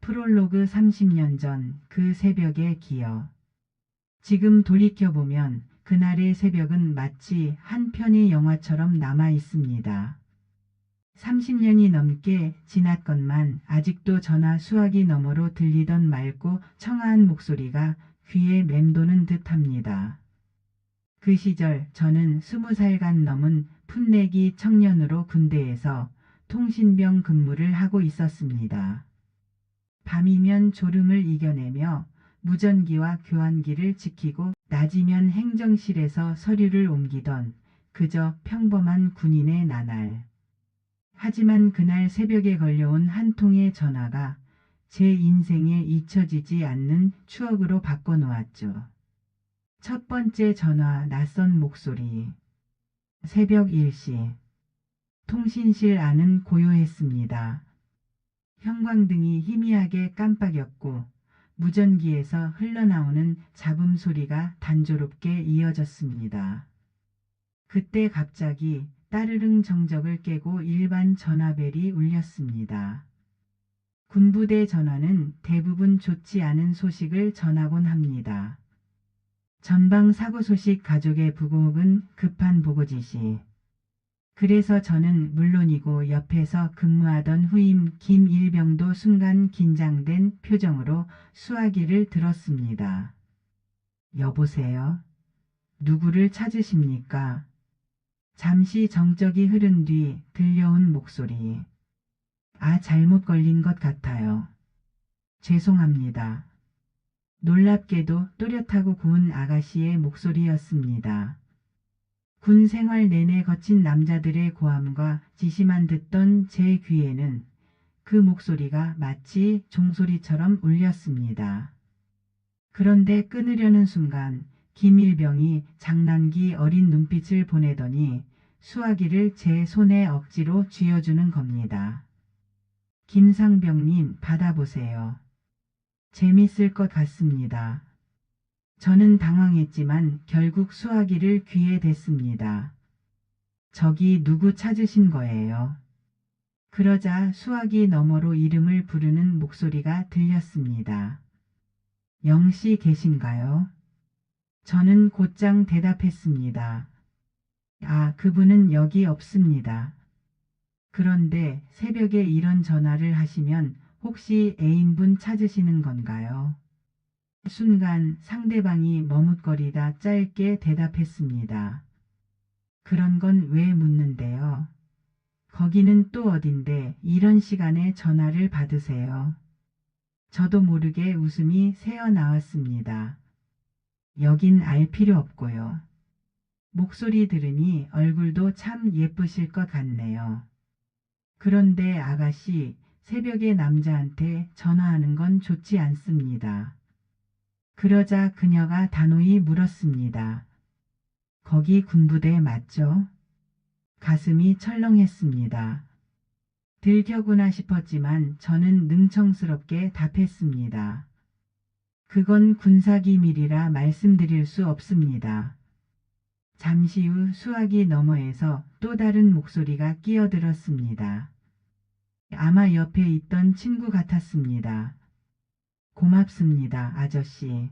프롤로그 30년 전 그 새벽의 기억. 지금 돌이켜보면 그날의 새벽은 마치 한 편의 영화처럼 남아 있습니다. 30년이 넘게 지났건만 아직도 전화 수화기 너머로 들리던 맑고 청아한 목소리가 귀에 맴도는 듯합니다. 그 시절 저는 20살간 넘은 풋내기 청년으로 군대에서 통신병 근무를 하고 있었습니다. 밤이면 졸음을 이겨내며 무전기와 교환기를 지키고 낮이면 행정실에서 서류를 옮기던 그저 평범한 군인의 나날. 하지만 그날 새벽에 걸려온 한 통의 전화가 제 인생에 잊혀지지 않는 추억으로 바꿔놓았죠. 첫 번째 전화, 낯선 목소리. 새벽 1시. 통신실 안은 고요했습니다. 형광등이 희미하게 깜빡였고 무전기에서 흘러나오는 잡음 소리가 단조롭게 이어졌습니다. 그때 갑자기 따르릉 정적을 깨고 일반 전화벨이 울렸습니다. 군부대 전화는 대부분 좋지 않은 소식을 전하곤 합니다. 전방 사고 소식, 가족의 부고 혹은 급한 보고 지시. 그래서 저는 물론이고 옆에서 근무하던 후임 김일병도 순간 긴장된 표정으로 수화기를 들었습니다. 여보세요? 누구를 찾으십니까? 잠시 정적이 흐른 뒤 들려온 목소리. 잘못 걸린 것 같아요. 죄송합니다. 놀랍게도 또렷하고 고운 아가씨의 목소리였습니다. 군 생활 내내 거친 남자들의 고함과 지시만 듣던 제 귀에는 그 목소리가 마치 종소리처럼 울렸습니다. 그런데 끊으려는 순간 김일병이 장난기 어린 눈빛을 보내더니 수화기를 제 손에 억지로 쥐어주는 겁니다. 김상병님, 받아보세요. 재밌을 것 같습니다. 저는 당황했지만 결국 수화기를 귀에 댔습니다. 저기 누구 찾으신 거예요? 그러자 수화기 너머로 이름을 부르는 목소리가 들렸습니다. 영씨 계신가요? 저는 곧장 대답했습니다. 그분은 여기 없습니다. 그런데 새벽에 이런 전화를 하시면 혹시 애인분 찾으시는 건가요? 순간 상대방이 머뭇거리다 짧게 대답했습니다. 그런 건 왜 묻는데요? 거기는 또 어딘데 이런 시간에 전화를 받으세요? 저도 모르게 웃음이 새어나왔습니다. 여긴 알 필요 없고요. 목소리 들으니 얼굴도 참 예쁘실 것 같네요. 그런데 아가씨, 새벽에 남자한테 전화하는 건 좋지 않습니다. 그러자 그녀가 단호히 물었습니다. 거기 군부대 맞죠? 가슴이 철렁했습니다. 들켜구나 싶었지만 저는 능청스럽게 답했습니다. 그건 군사기밀이라 말씀드릴 수 없습니다. 잠시 후 수화기 너머에서 또 다른 목소리가 끼어들었습니다. 아마 옆에 있던 친구 같았습니다. 고맙습니다, 아저씨.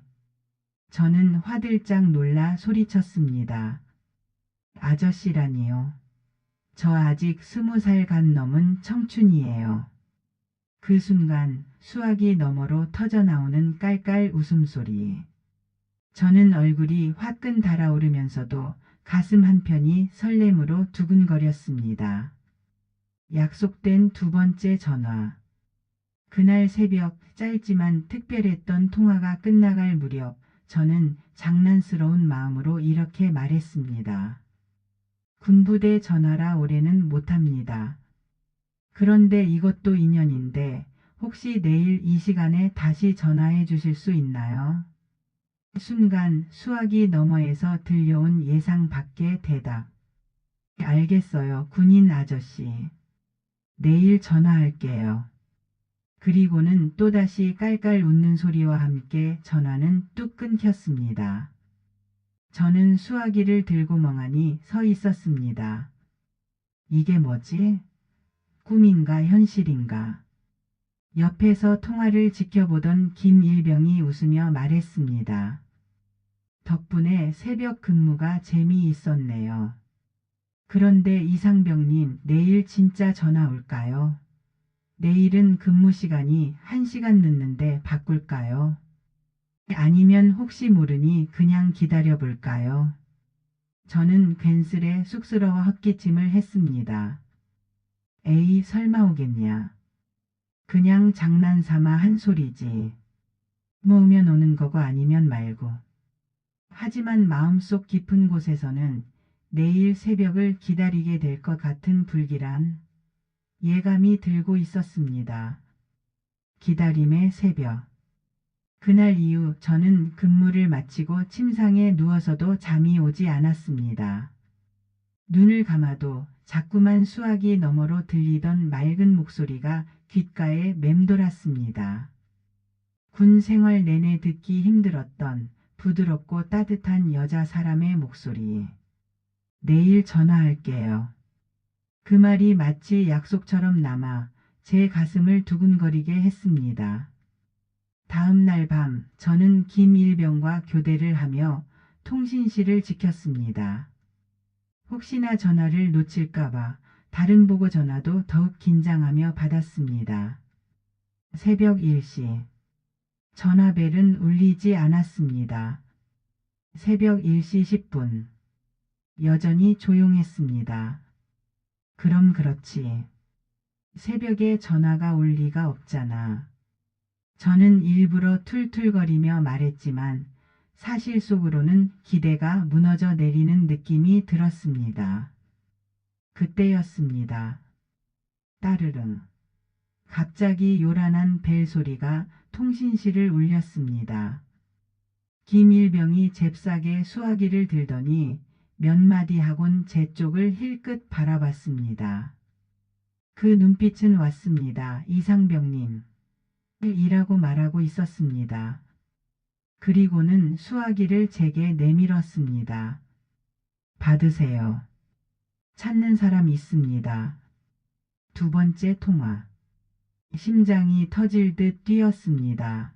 저는 화들짝 놀라 소리쳤습니다. 아저씨라니요. 저 아직 20살 간 넘은 청춘이에요. 그 순간 수화기 너머로 터져나오는 깔깔 웃음소리. 저는 얼굴이 화끈 달아오르면서도 가슴 한편이 설렘으로 두근거렸습니다. 약속된 두 번째 전화. 그날 새벽 짧지만 특별했던 통화가 끝나갈 무렵 저는 장난스러운 마음으로 이렇게 말했습니다. 군부대 전화라 올해는 못합니다. 그런데 이것도 인연인데 혹시 내일 이 시간에 다시 전화해 주실 수 있나요? 순간 수화기 너머에서 들려온 예상 밖의 대답. 알겠어요, 군인 아저씨. 내일 전화할게요. 그리고는 또다시 깔깔 웃는 소리와 함께 전화는 뚝 끊겼습니다. 저는 수화기를 들고 멍하니 서 있었습니다. 이게 뭐지? 꿈인가 현실인가? 옆에서 통화를 지켜보던 김일병이 웃으며 말했습니다. 덕분에 새벽 근무가 재미있었네요. 그런데 이상병님, 내일 진짜 전화 올까요? 내일은 근무 시간이 1시간 늦는데 바꿀까요? 아니면 혹시 모르니 그냥 기다려 볼까요? 저는 괜스레 쑥스러워 헛기침을 했습니다. 에이, 설마 오겠냐. 그냥 장난삼아 한 소리지. 뭐 오면 오는 거고 아니면 말고. 하지만 마음속 깊은 곳에서는 내일 새벽을 기다리게 될 것 같은 불길한 예감이 들고 있었습니다. 기다림의 새벽. 그날 이후 저는 근무를 마치고 침상에 누워서도 잠이 오지 않았습니다. 눈을 감아도 자꾸만 수화기 너머로 들리던 맑은 목소리가 귓가에 맴돌았습니다. 군 생활 내내 듣기 힘들었던 부드럽고 따뜻한 여자 사람의 목소리. 내일 전화할게요. 그 말이 마치 약속처럼 남아 제 가슴을 두근거리게 했습니다. 다음 날 밤 저는 김일병과 교대를 하며 통신실을 지켰습니다. 혹시나 전화를 놓칠까봐 다른 보고 전화도 더욱 긴장하며 받았습니다. 새벽 1시. 전화벨은 울리지 않았습니다. 새벽 1시 10분. 여전히 조용했습니다. 그럼 그렇지. 새벽에 전화가 올 리가 없잖아. 저는 일부러 툴툴거리며 말했지만 사실 속으로는 기대가 무너져 내리는 느낌이 들었습니다. 그때였습니다. 따르릉. 갑자기 요란한 벨 소리가 통신실을 울렸습니다. 김일병이 잽싸게 수화기를 들더니 몇 마디 하곤 제 쪽을 힐끗 바라봤습니다. 그 눈빛은 왔습니다. 이상병님. 이라고 말하고 있었습니다. 그리고는 수화기를 제게 내밀었습니다. 받으세요. 찾는 사람 있습니다. 두 번째 통화. 심장이 터질 듯 뛰었습니다.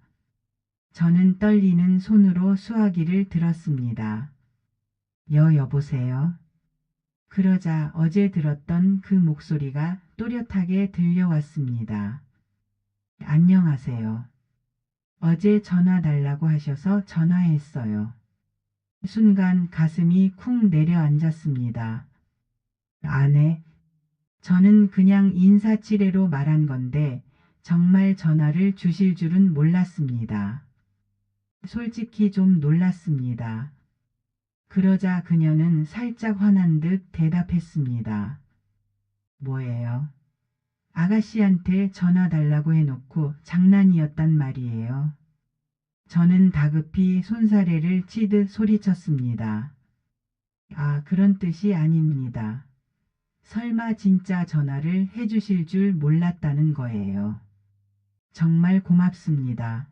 저는 떨리는 손으로 수화기를 들었습니다. 여보세요? 그러자 어제 들었던 그 목소리가 또렷하게 들려왔습니다. 안녕하세요. 어제 전화 달라고 하셔서 전화했어요. 순간 가슴이 쿵 내려앉았습니다. 아네. 저는 그냥 인사치레로 말한 건데 정말 전화를 주실 줄은 몰랐습니다. 솔직히 좀 놀랐습니다. 그러자 그녀는 살짝 화난 듯 대답했습니다. 뭐예요? 아가씨한테 전화 달라고 해놓고 장난이었단 말이에요. 저는 다급히 손사래를 치듯 소리쳤습니다. 아, 그런 뜻이 아닙니다. 설마 진짜 전화를 해주실 줄 몰랐다는 거예요. 정말 고맙습니다.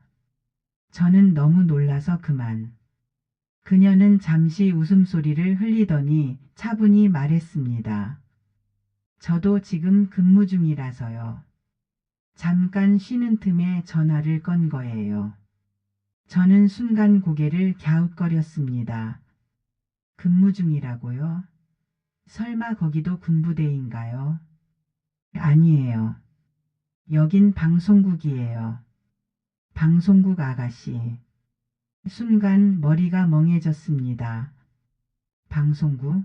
저는 너무 놀라서 그만. 그녀는 잠시 웃음소리를 흘리더니 차분히 말했습니다. 저도 지금 근무 중이라서요. 잠깐 쉬는 틈에 전화를 건 거예요. 저는 순간 고개를 갸웃거렸습니다. 근무 중이라고요? 설마 거기도 군부대인가요? 아니에요. 여긴 방송국이에요. 방송국 아가씨. 순간 머리가 멍해졌습니다. 방송국?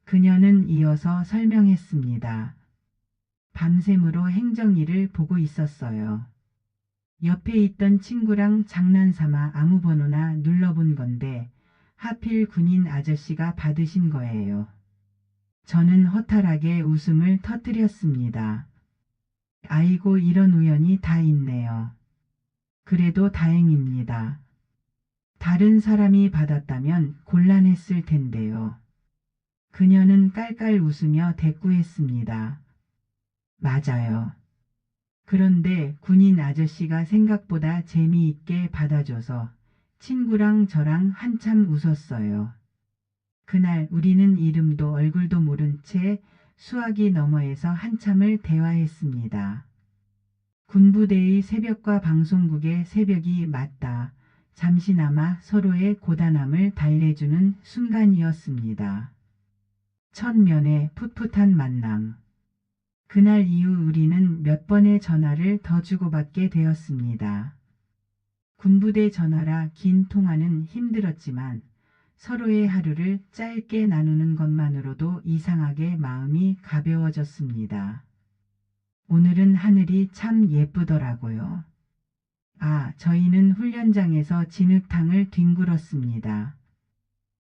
그녀는 이어서 설명했습니다. 밤샘으로 행정일을 보고 있었어요. 옆에 있던 친구랑 장난삼아 아무 번호나 눌러본 건데 하필 군인 아저씨가 받으신 거예요. 저는 허탈하게 웃음을 터뜨렸습니다. 아이고, 이런 우연이 다 있네요. 그래도 다행입니다. 다른 사람이 받았다면 곤란했을 텐데요. 그녀는 깔깔 웃으며 대꾸했습니다. 맞아요. 그런데 군인 아저씨가 생각보다 재미있게 받아줘서 친구랑 저랑 한참 웃었어요. 그날 우리는 이름도 얼굴도 모른 채 수화기 너머에서 한참을 대화했습니다. 군부대의 새벽과 방송국의 새벽이 맞닿아 잠시나마 서로의 고단함을 달래주는 순간이었습니다. 첫 면의 풋풋한 만남. 그날 이후 우리는 몇 번의 전화를 더 주고받게 되었습니다. 군부대 전화라 긴 통화는 힘들었지만 서로의 하루를 짧게 나누는 것만으로도 이상하게 마음이 가벼워졌습니다. 오늘은 하늘이 참 예쁘더라고요. 아, 저희는 훈련장에서 진흙탕을 뒹굴었습니다.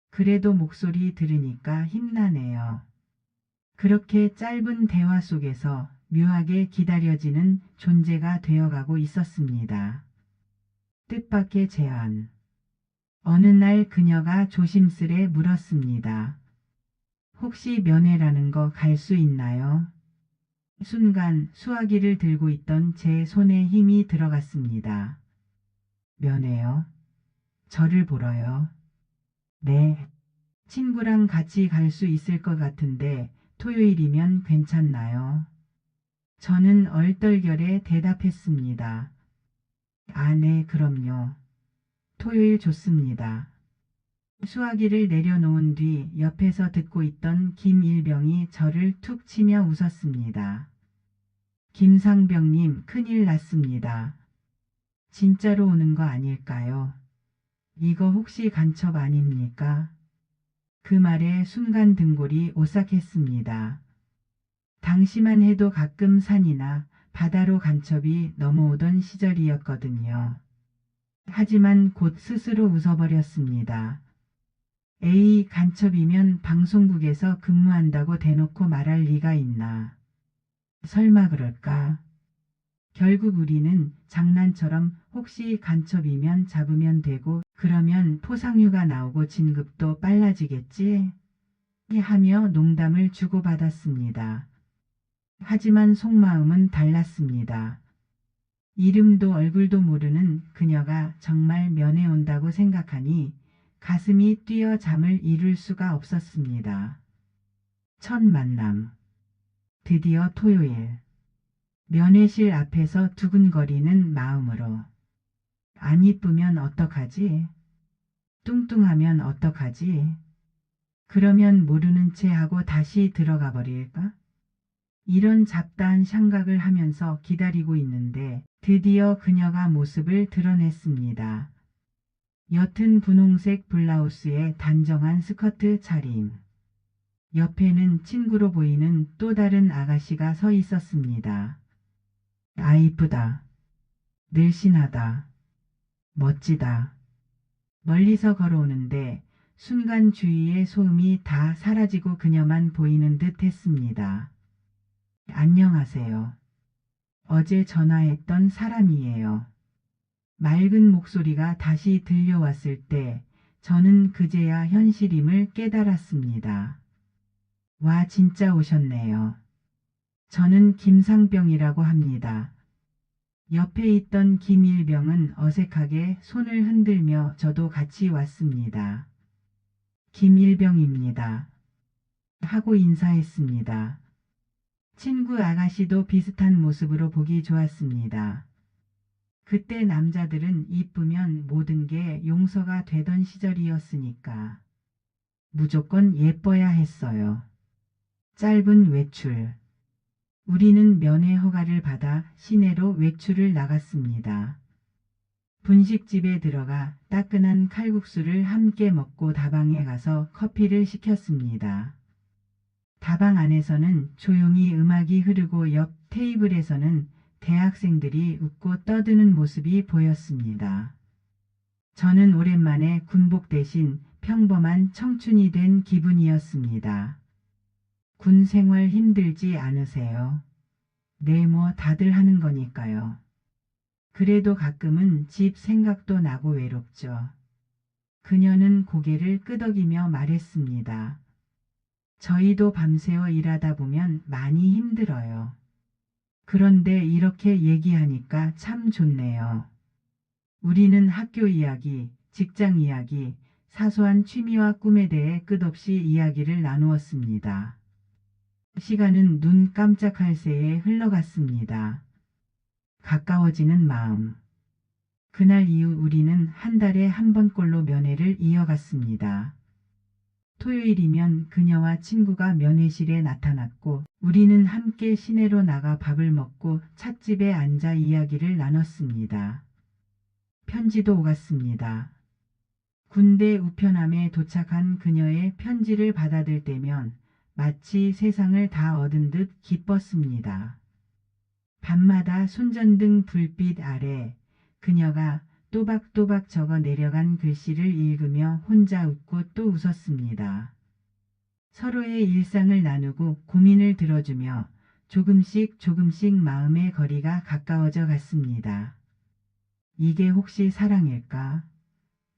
그래도 목소리 들으니까 힘나네요. 그렇게 짧은 대화 속에서 묘하게 기다려지는 존재가 되어가고 있었습니다. 뜻밖의 제안. 어느 날 그녀가 조심스레 물었습니다. 혹시 면회라는 거 갈 수 있나요? 순간 수화기를 들고 있던 제 손에 힘이 들어갔습니다. 면회요? 저를 보러요? 네. 친구랑 같이 갈 수 있을 것 같은데 토요일이면 괜찮나요? 저는 얼떨결에 대답했습니다. 아, 네, 그럼요. 토요일 좋습니다. 수화기를 내려놓은 뒤 옆에서 듣고 있던 김일병이 저를 툭 치며 웃었습니다. 김상병님, 큰일 났습니다. 진짜로 오는 거 아닐까요? 이거 혹시 간첩 아닙니까? 그 말에 순간 등골이 오싹했습니다. 당시만 해도 가끔 산이나 바다로 간첩이 넘어오던 시절이었거든요. 하지만 곧 스스로 웃어버렸습니다. 에이, 간첩이면 방송국에서 근무한다고 대놓고 말할 리가 있나. 설마 그럴까? 결국 우리는 장난처럼 혹시 간첩이면 잡으면 되고 그러면 포상휴가 나오고 진급도 빨라지겠지? 하며 농담을 주고받았습니다. 하지만 속마음은 달랐습니다. 이름도 얼굴도 모르는 그녀가 정말 면회 온다고 생각하니 가슴이 뛰어 잠을 이룰 수가 없었습니다. 첫 만남. 드디어 토요일. 면회실 앞에서 두근거리는 마음으로. 안 이쁘면 어떡하지? 뚱뚱하면 어떡하지? 그러면 모르는 채 하고 다시 들어가 버릴까? 이런 잡다한 생각을 하면서 기다리고 있는데 드디어 그녀가 모습을 드러냈습니다. 옅은 분홍색 블라우스에 단정한 스커트 차림. 옆에는 친구로 보이는 또 다른 아가씨가 서 있었습니다. 아, 이쁘다. 늘씬하다. 멋지다. 멀리서 걸어오는데 순간 주위의 소음이 다 사라지고 그녀만 보이는 듯 했습니다. 안녕하세요. 어제 전화했던 사람이에요. 맑은 목소리가 다시 들려왔을 때 저는 그제야 현실임을 깨달았습니다. 와, 진짜 오셨네요. 저는 김상병이라고 합니다. 옆에 있던 김일병은 어색하게 손을 흔들며 저도 같이 왔습니다. 김일병입니다. 하고 인사했습니다. 친구 아가씨도 비슷한 모습으로 보기 좋았습니다. 그때 남자들은 이쁘면 모든 게 용서가 되던 시절이었으니까 무조건 예뻐야 했어요. 짧은 외출. 우리는 면회 허가를 받아 시내로 외출을 나갔습니다. 분식집에 들어가 따끈한 칼국수를 함께 먹고 다방에 가서 커피를 시켰습니다. 다방 안에서는 조용히 음악이 흐르고 옆 테이블에서는 대학생들이 웃고 떠드는 모습이 보였습니다. 저는 오랜만에 군복 대신 평범한 청춘이 된 기분이었습니다. 군 생활 힘들지 않으세요? 네, 뭐 다들 하는 거니까요. 그래도 가끔은 집 생각도 나고 외롭죠. 그녀는 고개를 끄덕이며 말했습니다. 저희도 밤새워 일하다 보면 많이 힘들어요. 그런데 이렇게 얘기하니까 참 좋네요. 우리는 학교 이야기, 직장 이야기, 사소한 취미와 꿈에 대해 끝없이 이야기를 나누었습니다. 시간은 눈 깜짝할 새에 흘러갔습니다. 가까워지는 마음. 그날 이후 우리는 한 달에 한 번꼴로 면회를 이어갔습니다. 토요일이면 그녀와 친구가 면회실에 나타났고 우리는 함께 시내로 나가 밥을 먹고 찻집에 앉아 이야기를 나눴습니다. 편지도 오갔습니다. 군대 우편함에 도착한 그녀의 편지를 받아들 때면 마치 세상을 다 얻은 듯 기뻤습니다. 밤마다 손전등 불빛 아래 그녀가 또박또박 적어 내려간 글씨를 읽으며 혼자 웃고 또 웃었습니다. 서로의 일상을 나누고 고민을 들어주며 조금씩 조금씩 마음의 거리가 가까워져 갔습니다. 이게 혹시 사랑일까?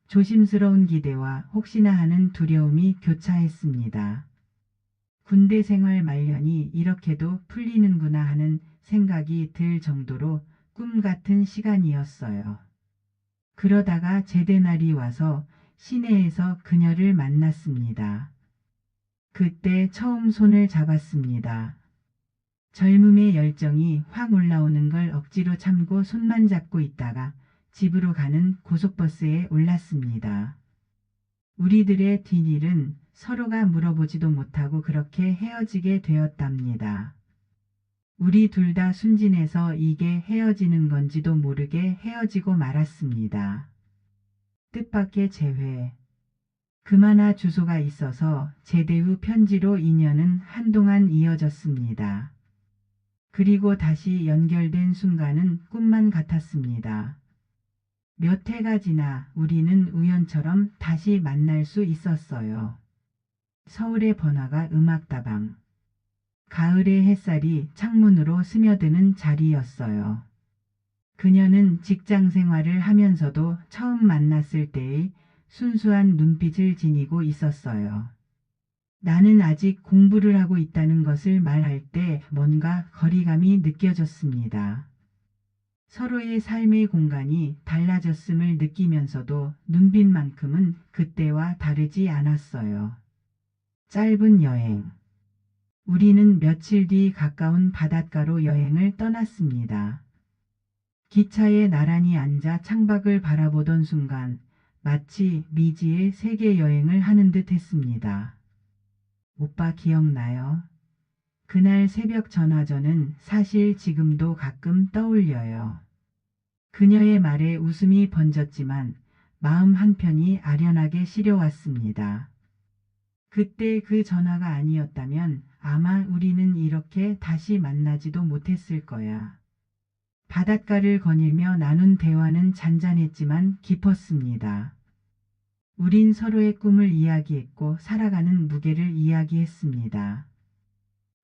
조심스러운 기대와 혹시나 하는 두려움이 교차했습니다. 군대 생활 말년이 이렇게도 풀리는구나 하는 생각이 들 정도로 꿈 같은 시간이었어요. 그러다가 제대 날이 와서 시내에서 그녀를 만났습니다. 그때 처음 손을 잡았습니다. 젊음의 열정이 확 올라오는 걸 억지로 참고 손만 잡고 있다가 집으로 가는 고속버스에 올랐습니다. 우리들의 뒷일은 서로가 물어보지도 못하고 그렇게 헤어지게 되었답니다. 우리 둘 다 순진해서 이게 헤어지는 건지도 모르게 헤어지고 말았습니다. 뜻밖의 재회. 그마나 주소가 있어서 제대 후 편지로 인연은 한동안 이어졌습니다. 그리고 다시 연결된 순간은 꿈만 같았습니다. 몇 해가 지나 우리는 우연처럼 다시 만날 수 있었어요. 서울의 번화가 음악다방. 가을의 햇살이 창문으로 스며드는 자리였어요. 그녀는 직장 생활을 하면서도 처음 만났을 때의 순수한 눈빛을 지니고 있었어요. 나는 아직 공부를 하고 있다는 것을 말할 때 뭔가 거리감이 느껴졌습니다. 서로의 삶의 공간이 달라졌음을 느끼면서도 눈빛만큼은 그때와 다르지 않았어요. 짧은 여행. 우리는 며칠 뒤 가까운 바닷가로 여행을 떠났습니다. 기차에 나란히 앉아 창밖을 바라보던 순간 마치 미지의 세계 여행을 하는 듯 했습니다. 오빠 기억나요? 그날 새벽 전화전은 사실 지금도 가끔 떠올려요. 그녀의 말에 웃음이 번졌지만 마음 한편이 아련하게 시려왔습니다. 그때 그 전화가 아니었다면 아마 우리는 이렇게 다시 만나지도 못했을 거야. 바닷가를 거닐며 나눈 대화는 잔잔했지만 깊었습니다. 우린 서로의 꿈을 이야기했고 살아가는 무게를 이야기했습니다.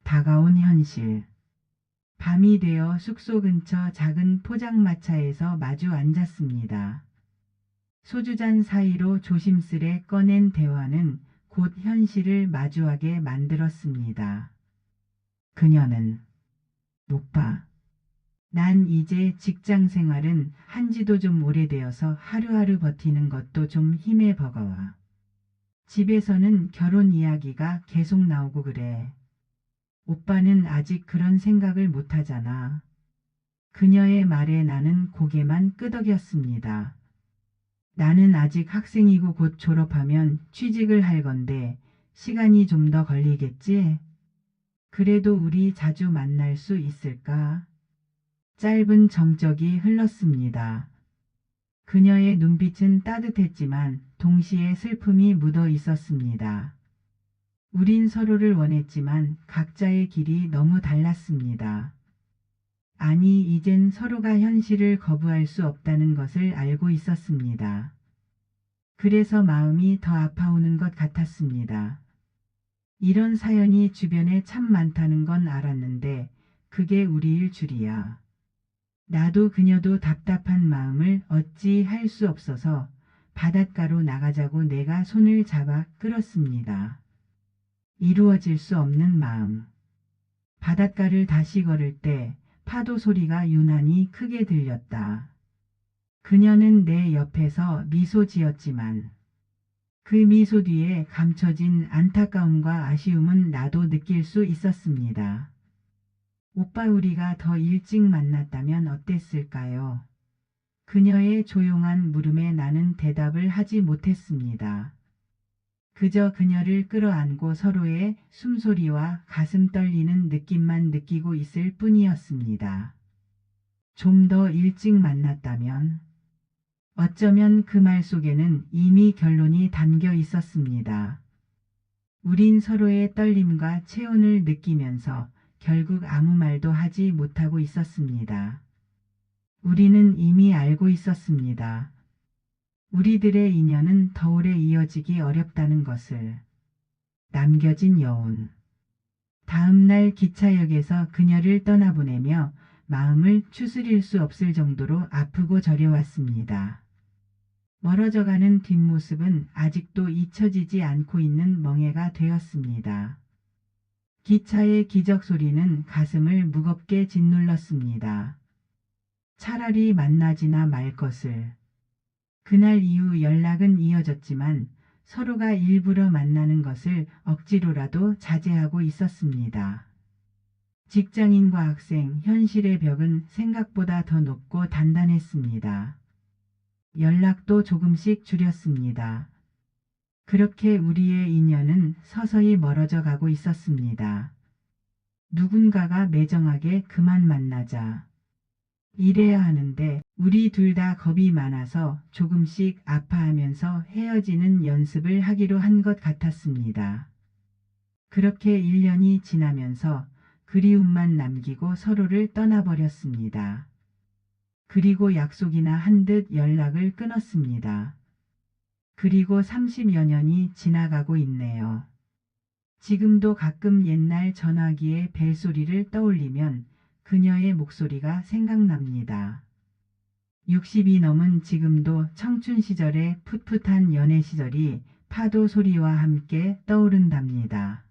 다가온 현실. 밤이 되어 숙소 근처 작은 포장마차에서 마주 앉았습니다. 소주잔 사이로 조심스레 꺼낸 대화는 곧 현실을 마주하게 만들었습니다. 그녀는 오빠, 난 이제 직장 생활은 한지도 좀 오래되어서 하루하루 버티는 것도 좀 힘에 버거워. 집에서는 결혼 이야기가 계속 나오고 그래. 오빠는 아직 그런 생각을 못하잖아. 그녀의 말에 나는 고개만 끄덕였습니다. 나는 아직 학생이고 곧 졸업하면 취직을 할 건데 시간이 좀 더 걸리겠지? 그래도 우리 자주 만날 수 있을까? 짧은 정적이 흘렀습니다. 그녀의 눈빛은 따뜻했지만 동시에 슬픔이 묻어 있었습니다. 우린 서로를 원했지만 각자의 길이 너무 달랐습니다. 아니, 이젠 서로가 현실을 거부할 수 없다는 것을 알고 있었습니다. 그래서 마음이 더 아파오는 것 같았습니다. 이런 사연이 주변에 참 많다는 건 알았는데 그게 우리일 줄이야. 나도 그녀도 답답한 마음을 어찌 할 수 없어서 바닷가로 나가자고 내가 손을 잡아 끌었습니다. 이루어질 수 없는 마음. 바닷가를 다시 걸을 때 파도 소리가 유난히 크게 들렸다. 그녀는 내 옆에서 미소 지었지만 그 미소 뒤에 감춰진 안타까움과 아쉬움은 나도 느낄 수 있었습니다. 오빠 우리가 더 일찍 만났다면 어땠을까요? 그녀의 조용한 물음에 나는 대답을 하지 못했습니다. 그저 그녀를 끌어안고 서로의 숨소리와 가슴 떨리는 느낌만 느끼고 있을 뿐이었습니다. 좀 더 일찍 만났다면? 어쩌면 그 말 속에는 이미 결론이 담겨 있었습니다. 우린 서로의 떨림과 체온을 느끼면서 결국 아무 말도 하지 못하고 있었습니다. 우리는 이미 알고 있었습니다. 우리들의 인연은 더 오래 이어지기 어렵다는 것을. 남겨진 여운. 다음 날 기차역에서 그녀를 떠나보내며 마음을 추스릴 수 없을 정도로 아프고 저려왔습니다. 멀어져가는 뒷모습은 아직도 잊혀지지 않고 있는 멍해가 되었습니다. 기차의 기적 소리는 가슴을 무겁게 짓눌렀습니다. 차라리 만나지나 말 것을. 그날 이후 연락은 이어졌지만 서로가 일부러 만나는 것을 억지로라도 자제하고 있었습니다. 직장인과 학생, 현실의 벽은 생각보다 더 높고 단단했습니다. 연락도 조금씩 줄였습니다. 그렇게 우리의 인연은 서서히 멀어져 가고 있었습니다. 누군가가 매정하게 그만 만나자. 이래야 하는데 우리 둘 다 겁이 많아서 조금씩 아파하면서 헤어지는 연습을 하기로 한 것 같았습니다. 그렇게 1년이 지나면서 그리움만 남기고 서로를 떠나버렸습니다. 그리고 약속이나 한 듯 연락을 끊었습니다. 그리고 30여 년이 지나가고 있네요. 지금도 가끔 옛날 전화기의 벨소리를 떠올리면 그녀의 목소리가 생각납니다. 60이 넘은 지금도 청춘 시절의 풋풋한 연애 시절이 파도 소리와 함께 떠오른답니다.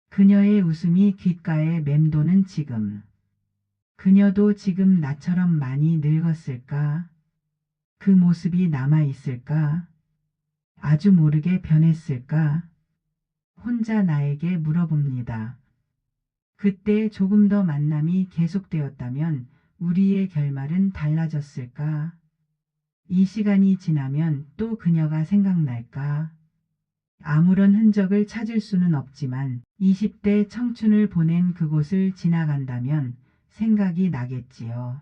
그녀의 웃음이 귓가에 맴도는 지금. 그녀도 지금 나처럼 많이 늙었을까? 그 모습이 남아있을까? 아주 모르게 변했을까? 혼자 나에게 물어봅니다. 그때 조금 더 만남이 계속되었다면 우리의 결말은 달라졌을까? 이 시간이 지나면 또 그녀가 생각날까? 아무런 흔적을 찾을 수는 없지만 20대 청춘을 보낸 그곳을 지나간다면 생각이 나겠지요.